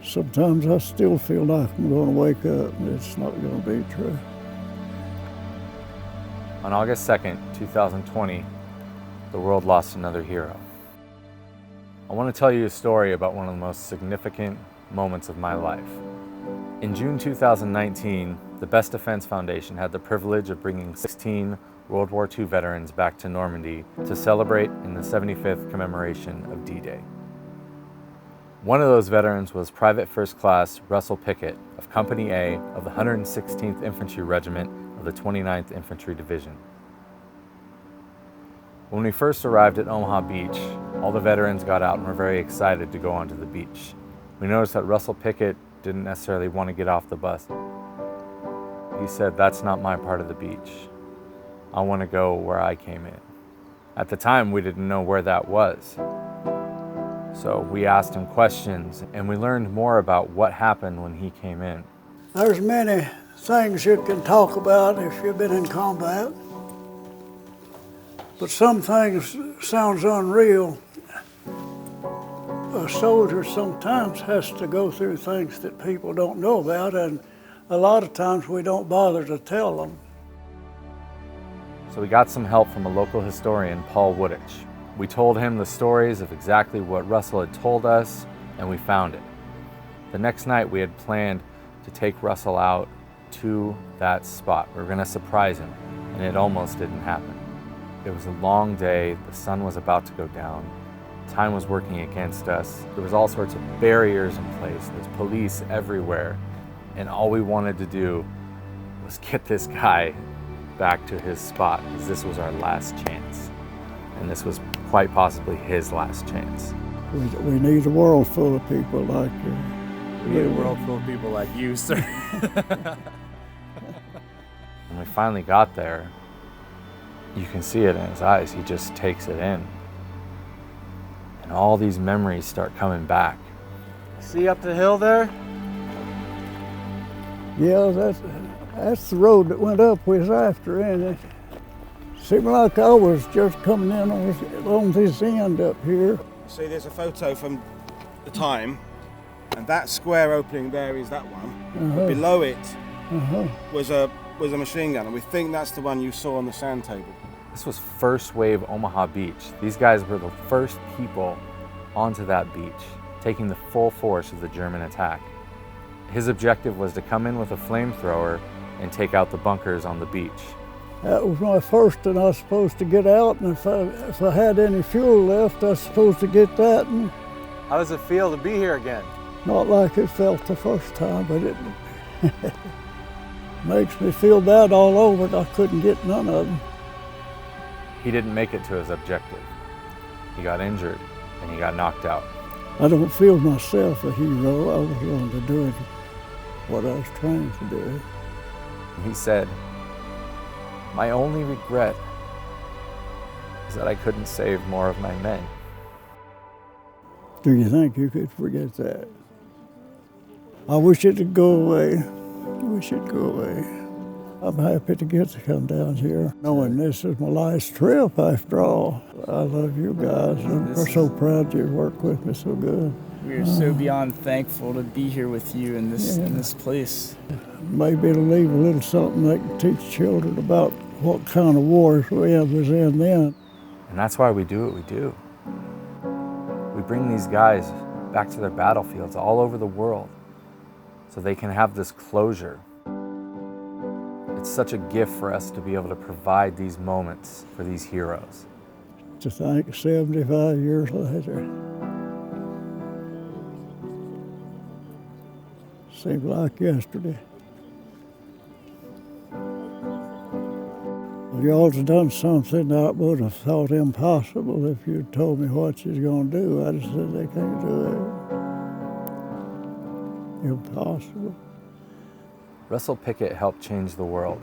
Sometimes I still feel like I'm going to wake up and it's not going to be true. On August 2nd, 2020, the world lost another hero. I want to tell you a story about one of the most significant moments of my life. In June 2019, the Best Defense Foundation had the privilege of bringing 16 World War II veterans back to Normandy to celebrate in the 75th commemoration of D-Day. One of those veterans was Private First Class Russell Pickett of Company A of the 116th Infantry Regiment of the 29th Infantry Division. When we first arrived at Omaha Beach, all the veterans got out and were very excited to go onto the beach. We noticed that Russell Pickett didn't necessarily want to get off the bus. He said, "That's not my part of the beach. I want to go where I came in." At the time, we didn't know where that was. So we asked him questions and we learned more about what happened when he came in. There's many things you can talk about if you've been in combat, but some things sounds unreal. A soldier sometimes has to go through things that people don't know about, and a lot of times we don't bother to tell them. So we got some help from a local historian, Paul Wooditch. We told him the stories of exactly what Russell had told us, and we found it. The next night we had planned to take Russell out to that spot. We were going to surprise him, and it almost didn't happen. It was a long day, the sun was about to go down, time was working against us, there was all sorts of barriers in place, there's police everywhere, and all we wanted to do was get this guy back to his spot, because this was our last chance. And this was quite possibly his last chance. We need a world full of people like you. We need a world full of people like you, sir. When we finally got there, you can see it in his eyes. He just takes it in. And all these memories start coming back. See up the hill there? Yeah, that's the road that went up we was after, and it seemed like I was just coming in on this end up here. See, there's a photo from the time, and that square opening there is that one. But below it was a machine gun, and we think that's the one you saw on the sand table. This was first wave Omaha Beach. These guys were the first people onto that beach, taking the full force of the German attack. His objective was to come in with a flamethrower and take out the bunkers on the beach. That was my first, and I was supposed to get out, and if I had any fuel left, I was supposed to get that. And How does it feel to be here again? not like it felt the first time, but it makes me feel bad all over. I couldn't get none of them. He didn't make it to his objective. He got injured and he got knocked out. I don't feel myself a hero. I was going to do what I was trying to do. He said, "My only regret is that I couldn't save more of my men." Do you think you could forget that? I wish it would go away. I wish it'd go away. I'm happy to get to come down here, knowing this is my last trip after all. I love you guys. I'm so proud you work with me so good. We are so beyond thankful to be here with you in this place. Maybe it'll leave a little something that can teach children about what kind of wars we was in then. And that's why we do what we do. We bring these guys back to their battlefields all over the world so they can have this closure. It's such a gift for us to be able to provide these moments for these heroes. To think 75 years later. Seems like yesterday. Well, y'all's done something I would have thought impossible if you'd told me what you're going to do. I'd have said they can't do it. Impossible. Russell Pickett helped change the world.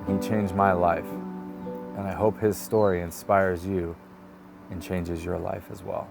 He changed my life, and I hope his story inspires you and changes your life as well.